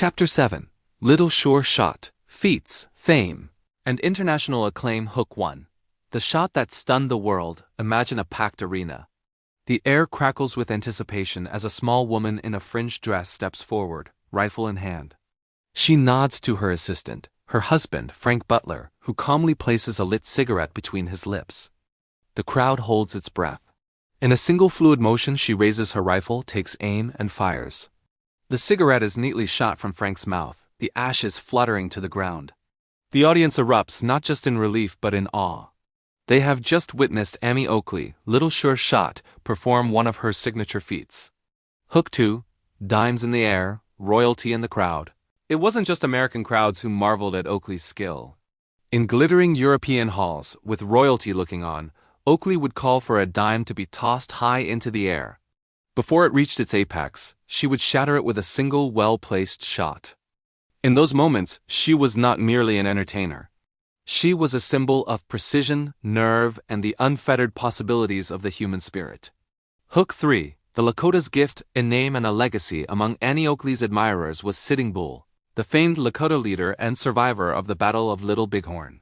Chapter 7. Little Sure Shot, Feats, Fame, and International Acclaim. Hook 1. The shot that stunned the world. Imagine a packed arena. The air crackles with anticipation as a small woman in a fringed dress steps forward, rifle in hand. She nods to her assistant, her husband, Frank Butler, who calmly places a lit cigarette between his lips. The crowd holds its breath. In a single fluid motion, she raises her rifle, takes aim, and fires. The cigarette is neatly shot from Frank's mouth, the ashes fluttering to the ground. The audience erupts not just in relief but in awe. They have just witnessed Annie Oakley, Little Sure Shot, perform one of her signature feats. Hook 2. Dimes in the air, royalty in the crowd. It wasn't just American crowds who marveled at Oakley's skill. In glittering European halls, with royalty looking on, Oakley would call for a dime to be tossed high into the air. Before it reached its apex, she would shatter it with a single well-placed shot. In those moments, she was not merely an entertainer. She was a symbol of precision, nerve, and the unfettered possibilities of the human spirit. Hook 3. The Lakota's gift, a name and a legacy among Annie Oakley's admirers was Sitting Bull, the famed Lakota leader and survivor of the Battle of Little Bighorn.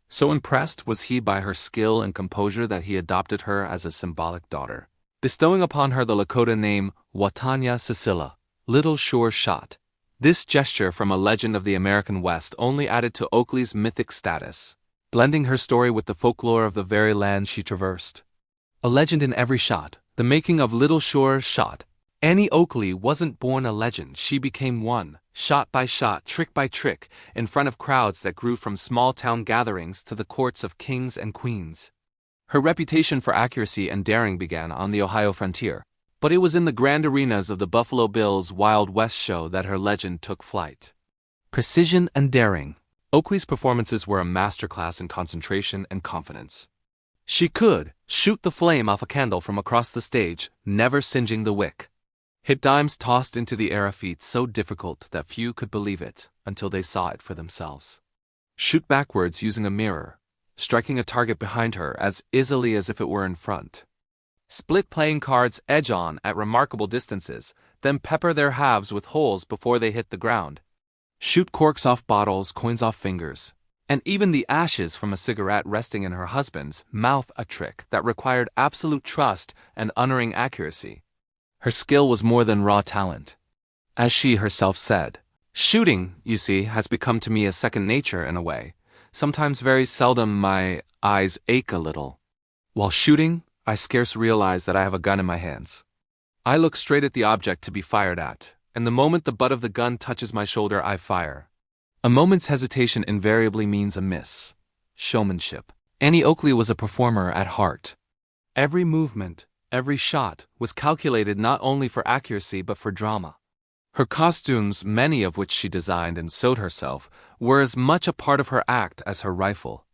So impressed was he by her skill and composure that he adopted her as a symbolic daughter, bestowing upon her the Lakota name Watanya Cecilia, Little Sure Shot. This gesture from a legend of the American West only added to Oakley's mythic status, blending her story with the folklore of the very land she traversed. A legend in every shot, the making of Little Sure Shot. Annie Oakley wasn't born a legend, she became one, shot by shot, trick by trick, in front of crowds that grew from small-town gatherings to the courts of kings and queens. Her reputation for accuracy and daring began on the Ohio frontier, but it was in the grand arenas of the Buffalo Bills Wild West show that her legend took flight. Precision and daring. Oakley's performances were a masterclass in concentration and confidence. She could shoot the flame off a candle from across the stage, never singeing the wick. Hit dimes tossed into the air, a feat so difficult that few could believe it until they saw it for themselves. Shoot backwards using a mirror, striking a target behind her as easily as if it were in front. Split playing cards edge on at remarkable distances, then pepper their halves with holes before they hit the ground. Shoot corks off bottles, coins off fingers, and even the ashes from a cigarette resting in her husband's mouth, a trick that required absolute trust and unerring accuracy. Her skill was more than raw talent. As she herself said, "Shooting, you see, has become to me a second nature in a way. Sometimes very seldom my eyes ache a little. While shooting, I scarce realize that I have a gun in my hands. I look straight at the object to be fired at, and the moment the butt of the gun touches my shoulder, I fire. A moment's hesitation invariably means a miss." Showmanship. Annie Oakley was a performer at heart. Every movement, every shot, was calculated not only for accuracy but for drama. Her costumes, many of which she designed and sewed herself, were as much a part of her act as her rifle.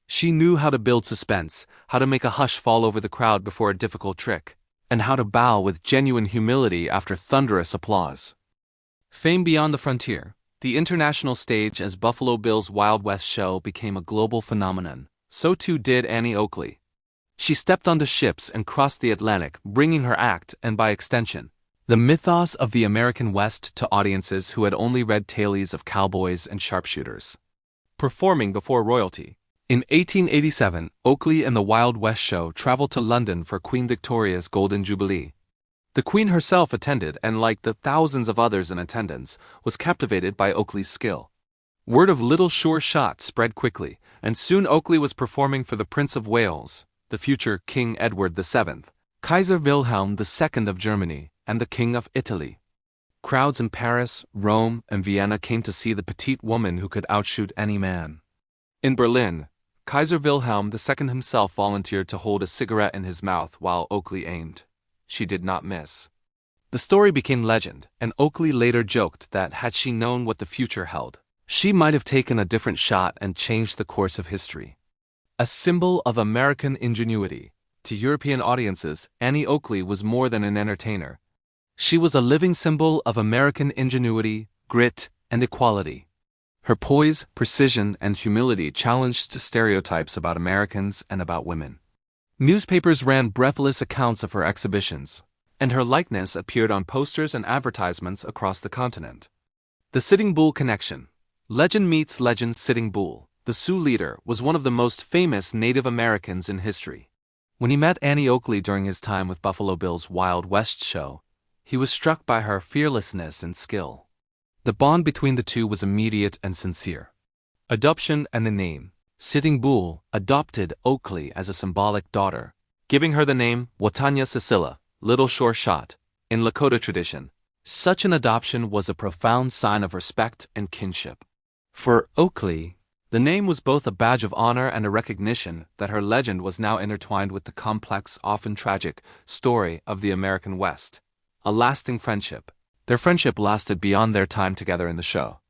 She knew how to build suspense, how to make a hush fall over the crowd before a difficult trick, and how to bow with genuine humility after thunderous applause. Fame beyond the frontier. The international stage as Buffalo Bill's Wild West show became a global phenomenon. So too did Annie Oakley. She stepped onto ships and crossed the Atlantic, bringing her act, and by extension, the mythos of the American West to audiences who had only read tales of cowboys and sharpshooters. Performing before royalty. In 1887, Oakley and the Wild West show traveled to London for Queen Victoria's Golden Jubilee. The Queen herself attended and, like the thousands of others in attendance, was captivated by Oakley's skill. Word of Little Sure Shot spread quickly, and soon Oakley was performing for the Prince of Wales, the future King Edward VII, Kaiser Wilhelm II of Germany, and the King of Italy. Crowds in Paris, Rome, and Vienna came to see the petite woman who could outshoot any man. In Berlin, Kaiser Wilhelm II himself volunteered to hold a cigarette in his mouth while Oakley aimed. She did not miss. The story became legend, and Oakley later joked that had she known what the future held, she might have taken a different shot and changed the course of history. A symbol of American ingenuity, to European audiences, Annie Oakley was more than an entertainer. She was a living symbol of American ingenuity, grit, and equality. Her poise, precision, and humility challenged stereotypes about Americans and about women. Newspapers ran breathless accounts of her exhibitions, and her likeness appeared on posters and advertisements across the continent. The Sitting Bull Connection. Legend meets legend. Sitting Bull, the Sioux leader, was one of the most famous Native Americans in history. When he met Annie Oakley during his time with Buffalo Bill's Wild West show, he was struck by her fearlessness and skill. The bond between the two was immediate and sincere. Adoption and the name. Sitting Bull adopted Oakley as a symbolic daughter, giving her the name Watanya Cecilia, Little Sure Shot, in Lakota tradition. Such an adoption was a profound sign of respect and kinship. For Oakley, the name was both a badge of honor and a recognition that her legend was now intertwined with the complex, often tragic, story of the American West. A lasting friendship. Their friendship lasted beyond their time together in the show.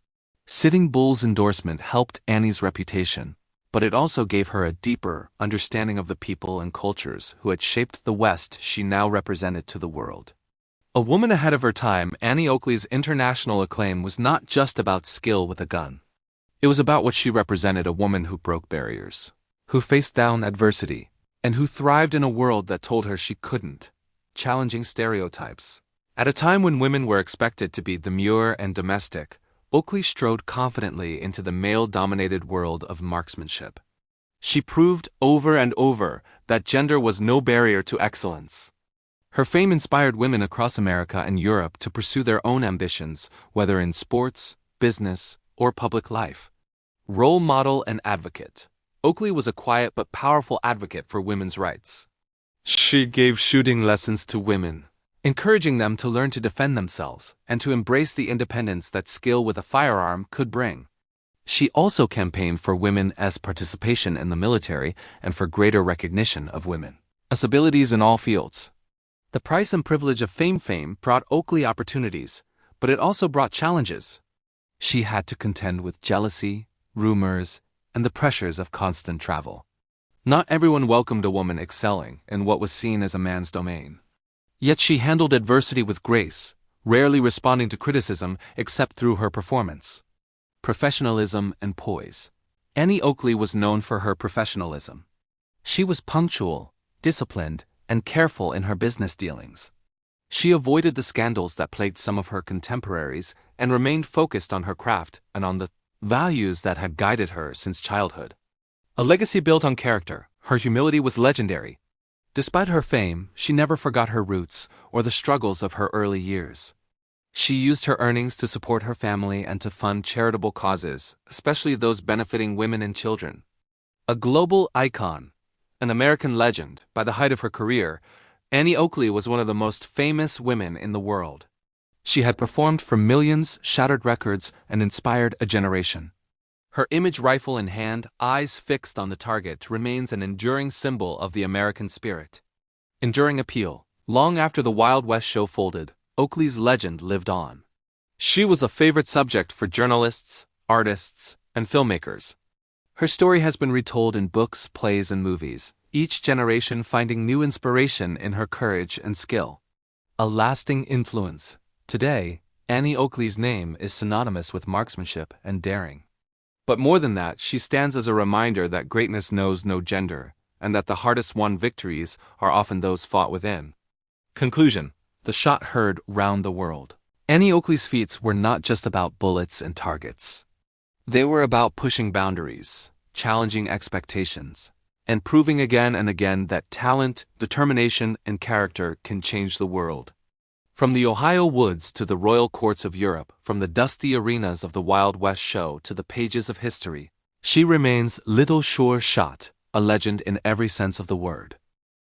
Sitting Bull's endorsement helped Annie's reputation, but it also gave her a deeper understanding of the people and cultures who had shaped the West she now represented to the world. A woman ahead of her time, Annie Oakley's international acclaim was not just about skill with a gun. It was about what she represented: a woman who broke barriers, who faced down adversity, and who thrived in a world that told her she couldn't, challenging stereotypes. At a time when women were expected to be demure and domestic, Oakley strode confidently into the male-dominated world of marksmanship. She proved over and over that gender was no barrier to excellence. Her fame inspired women across America and Europe to pursue their own ambitions, whether in sports, business, or public life. Role model and advocate. Oakley was a quiet but powerful advocate for women's rights. She gave shooting lessons to women, encouraging them to learn to defend themselves and to embrace the independence that skill with a firearm could bring. She also campaigned for women's participation in the military and for greater recognition of women's abilities in all fields. The price and privilege of fame brought Oakley opportunities, but it also brought challenges. She had to contend with jealousy, rumors, and the pressures of constant travel. Not everyone welcomed a woman excelling in what was seen as a man's domain. Yet she handled adversity with grace, rarely responding to criticism except through her performance. Professionalism and poise. Annie Oakley was known for her professionalism. She was punctual, disciplined, and careful in her business dealings. She avoided the scandals that plagued some of her contemporaries and remained focused on her craft and on the values that had guided her since childhood. A legacy built on character. Her humility was legendary. Despite her fame, she never forgot her roots or the struggles of her early years. She used her earnings to support her family and to fund charitable causes, especially those benefiting women and children. A global icon, an American legend, by the height of her career, Annie Oakley was one of the most famous women in the world. She had performed for millions, shattered records, and inspired a generation. Her image, rifle in hand, eyes fixed on the target, remains an enduring symbol of the American spirit. Enduring appeal. Long after the Wild West show folded, Oakley's legend lived on. She was a favorite subject for journalists, artists, and filmmakers. Her story has been retold in books, plays, and movies, each generation finding new inspiration in her courage and skill. A lasting influence. Today, Annie Oakley's name is synonymous with marksmanship and daring. But more than that, she stands as a reminder that greatness knows no gender, and that the hardest-won victories are often those fought within. Conclusion. The shot heard round the world. Annie Oakley's feats were not just about bullets and targets. They were about pushing boundaries, challenging expectations, and proving again and again that talent, determination, and character can change the world. From the Ohio woods to the royal courts of Europe, from the dusty arenas of the Wild West show to the pages of history, she remains Little Sure Shot, a legend in every sense of the word.